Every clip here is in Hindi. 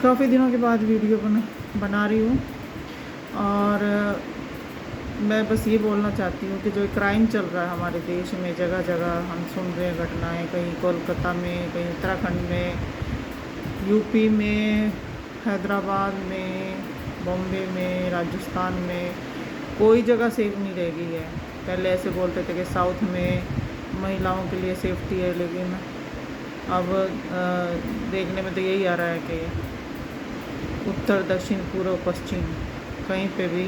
काफ़ी दिनों के बाद वीडियो बना रही हूँ। और मैं बस ये बोलना चाहती हूँ कि जो क्राइम चल रहा है हमारे देश में, जगह जगह हम सुन रहे हैं घटनाएं, कहीं कोलकाता में, कहीं उत्तराखंड में, यूपी में, हैदराबाद में, बॉम्बे में, राजस्थान में, कोई जगह सेफ नहीं रह गई है। पहले ऐसे बोलते थे कि साउथ में महिलाओं के लिए सेफ्टी है, लेकिन अब देखने में तो यही आ रहा है कि उत्तर, दक्षिण, पूर्व, पश्चिम, कहीं पे भी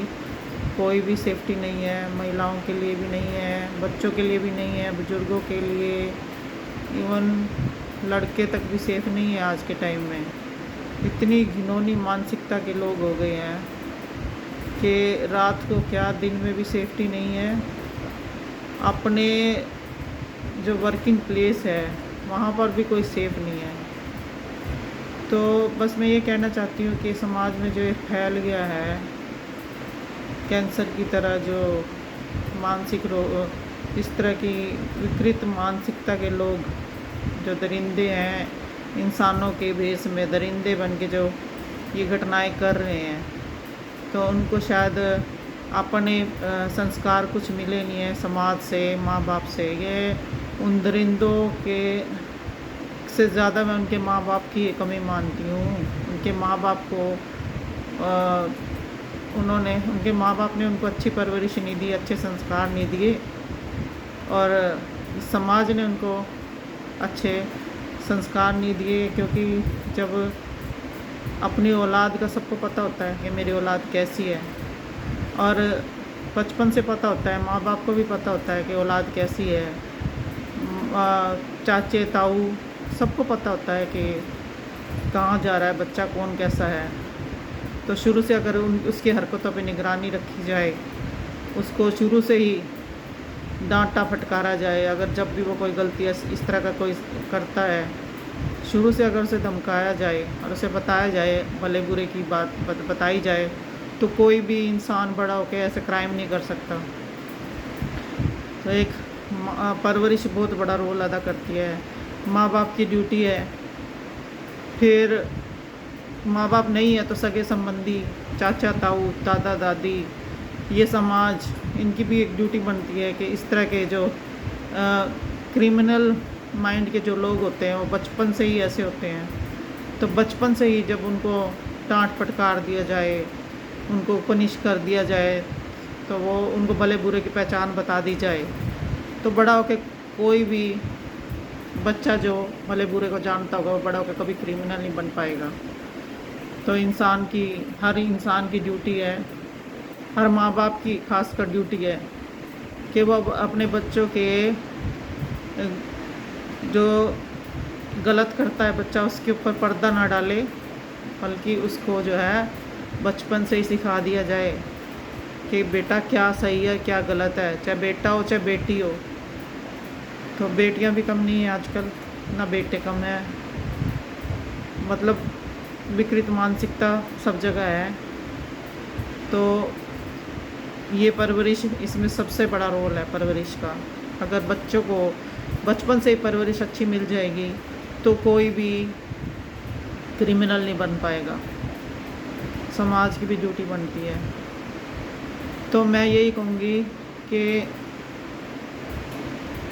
कोई भी सेफ्टी नहीं है। महिलाओं के लिए भी नहीं है, बच्चों के लिए भी नहीं है, बुज़ुर्गों के लिए, इवन लड़के तक भी सेफ नहीं है आज के टाइम में। इतनी घिनौनी मानसिकता के लोग हो गए हैं कि रात को क्या दिन में भी सेफ्टी नहीं है। अपने जो वर्किंग प्लेस है वहाँ पर भी कोई सेफ नहीं है। तो बस मैं ये कहना चाहती हूँ कि समाज में जो ये फैल गया है कैंसर की तरह, जो मानसिक रोग, इस तरह की विकृत मानसिकता के लोग जो दरिंदे हैं, इंसानों के भेष में दरिंदे बन के जो ये घटनाएं कर रहे हैं, तो उनको शायद अपने संस्कार कुछ मिले नहीं है समाज से, माँ बाप से। ये उन दरिंदों के से ज़्यादा मैं उनके माँ बाप की कमी मानती हूँ। उनके माँ बाप को उनके माँ बाप ने उनको अच्छी परवरिश नहीं दी, अच्छे संस्कार नहीं दिए, और समाज ने उनको अच्छे संस्कार नहीं दिए। क्योंकि जब अपनी औलाद का सबको पता होता है कि मेरी औलाद कैसी है, और बचपन से पता होता है, माँ बाप को भी पता होता है कि औलाद कैसी है, चाचे ताऊ सबको पता होता है कि कहाँ जा रहा है बच्चा, कौन कैसा है। तो शुरू से अगर उसकी हरकतों पे निगरानी रखी जाए, उसको शुरू से ही डांटा फटकारा जाए, अगर जब भी वो कोई गलती इस तरह का कोई करता है, शुरू से अगर उसे धमकाया जाए और उसे बताया जाए, भले बुरे की बात बताई जाए, तो कोई भी इंसान बड़ा होकर ऐसे क्राइम नहीं कर सकता। तो एक परवरिश बहुत बड़ा रोल अदा करती है, माँ बाप की ड्यूटी है। फिर माँ बाप नहीं है तो सगे संबंधी, चाचा ताऊ, दादा दादी, ये समाज, इनकी भी एक ड्यूटी बनती है कि इस तरह के जो क्रिमिनल माइंड के जो लोग होते हैं वो बचपन से ही ऐसे होते हैं। तो बचपन से ही जब उनको डांट फटकार दिया जाए, उनको पनिश कर दिया जाए, तो वो उनको भले बुरे की पहचान बता दी जाए, तो बड़ा होकर कोई भी बच्चा जो भले बुरे को जानता होगा वो बड़ा होकर कभी क्रिमिनल नहीं बन पाएगा। तो हर इंसान की ड्यूटी है, हर माँ बाप की खासकर ड्यूटी है कि वो अपने बच्चों के जो गलत करता है बच्चा, उसके ऊपर पर्दा ना डाले, बल्कि उसको जो है बचपन से ही सिखा दिया जाए कि बेटा क्या सही है क्या गलत है, चाहे बेटा हो चाहे बेटी हो। तो बेटियां भी कम नहीं है आजकल, ना बेटे कम है। मतलब विकृत मानसिकता सब जगह है। तो ये परवरिश, इसमें सबसे बड़ा रोल है परवरिश का। अगर बच्चों को बचपन से ही परवरिश अच्छी मिल जाएगी तो कोई भी क्रिमिनल नहीं बन पाएगा। समाज की भी ड्यूटी बनती है। तो मैं यही कहूँगी कि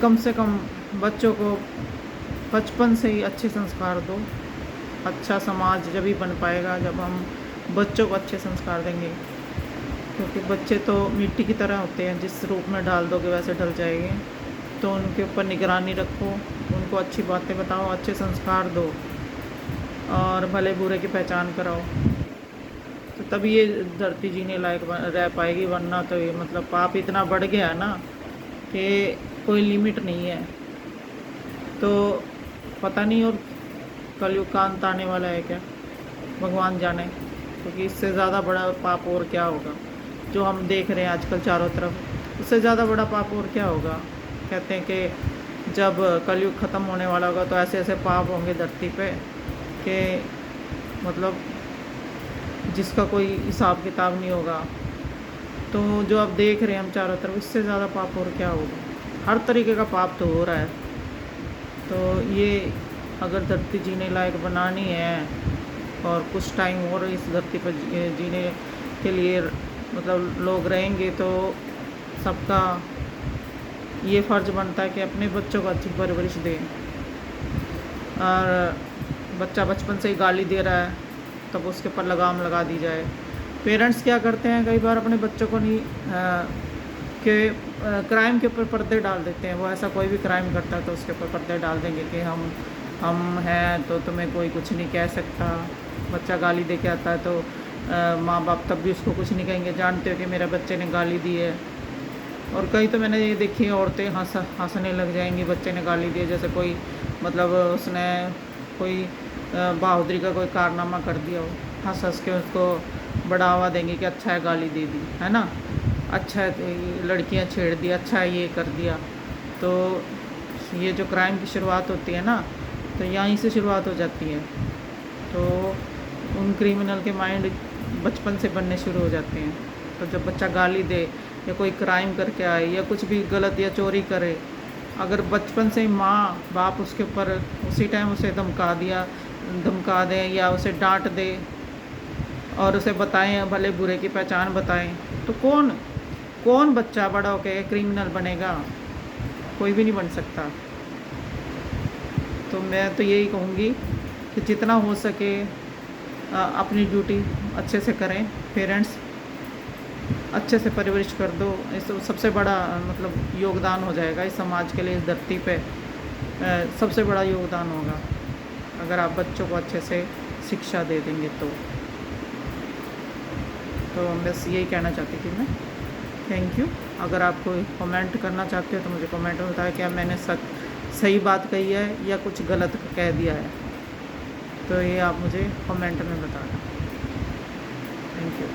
कम से कम बच्चों को बचपन से ही अच्छे संस्कार दो। अच्छा समाज जब ही बन पाएगा जब हम बच्चों को अच्छे संस्कार देंगे। क्योंकि बच्चे तो मिट्टी की तरह होते हैं, जिस रूप में डाल दोगे वैसे ढल जाएंगे। तो उनके ऊपर निगरानी रखो, उनको अच्छी बातें बताओ, अच्छे संस्कार दो, और भले बुरे की पहचान कराओ। तो तभी ये धरती जीने लायक रह पाएगी, वरना तो ये मतलब पाप इतना बढ़ गया है ना कि कोई लिमिट नहीं है। तो पता नहीं और कलयुग का अंत आने वाला है क्या, भगवान जाने। क्योंकि इससे ज़्यादा बड़ा पाप और क्या होगा जो हम देख रहे हैं आजकल चारों तरफ। इससे ज़्यादा बड़ा पाप और क्या होगा। कहते हैं कि जब कलयुग ख़त्म होने वाला होगा तो ऐसे ऐसे पाप होंगे धरती पे कि मतलब जिसका कोई हिसाब किताब नहीं होगा। तो जो अब देख रहे हैं हम चारों तरफ, इससे ज़्यादा पाप और क्या होगा। हर तरीके का पाप तो हो रहा है। तो ये अगर धरती जीने लायक बनानी है और कुछ टाइम और इस धरती पर जीने के लिए मतलब लोग रहेंगे, तो सबका ये फ़र्ज़ बनता है कि अपने बच्चों को अच्छी परवरिश दें। और बच्चा बचपन से ही गाली दे रहा है, तब उसके ऊपर लगाम लगा दी जाए। पेरेंट्स क्या करते हैं, कई बार अपने बच्चों को नहीं के क्राइम के ऊपर पर्दे डाल देते हैं। वो ऐसा कोई भी क्राइम करता है तो उसके ऊपर पर्दे डाल देंगे कि हम हैं तो तुम्हें कोई कुछ नहीं कह सकता। बच्चा गाली दे के आता है तो माँ बाप तब भी उसको कुछ नहीं कहेंगे, जानते हो कि मेरे बच्चे ने गाली दी है। और कई तो मैंने ये देखी है, औरतें हंसने लग जाएंगी बच्चे ने गाली दी है, जैसे कोई मतलब उसने कोई बहादुरी का कोई कारनामा कर दिया हो, हंस हंस के उसको बढ़ावा देंगे कि अच्छा है गाली दे दी है ना, अच्छा है लड़कियां छेड़ दी, अच्छा है ये कर दिया। तो ये जो क्राइम की शुरुआत होती है ना, तो यहीं से शुरुआत हो जाती है। तो उन क्रिमिनल के माइंड बचपन से बनने शुरू हो जाते हैं। तो जब बच्चा गाली दे या कोई क्राइम करके आए या कुछ भी गलत या चोरी करे, अगर बचपन से माँ बाप उसके ऊपर उसी टाइम उसे धमका दें या उसे डांट दे और उसे बताएं, भले बुरे की पहचान बताएं, तो कौन बच्चा बड़ा होकर क्रिमिनल बनेगा? कोई भी नहीं बन सकता। तो मैं तो यही कहूँगी कि जितना हो सके अपनी ड्यूटी अच्छे से करें। पेरेंट्स अच्छे से परवरिश कर दो, इस सबसे बड़ा मतलब योगदान हो जाएगा इस समाज के लिए। इस धरती पे सबसे बड़ा योगदान होगा अगर आप बच्चों को अच्छे से शिक्षा दे देंगे। तो बस यही कहना चाहती थी मैं। Thank you. अगर आप कोई कमेंट करना चाहते हो तो मुझे कमेंट में बताएं क्या मैंने सही बात कही है या कुछ गलत कह दिया है, तो ये आप मुझे कमेंट में बताना। Thank you.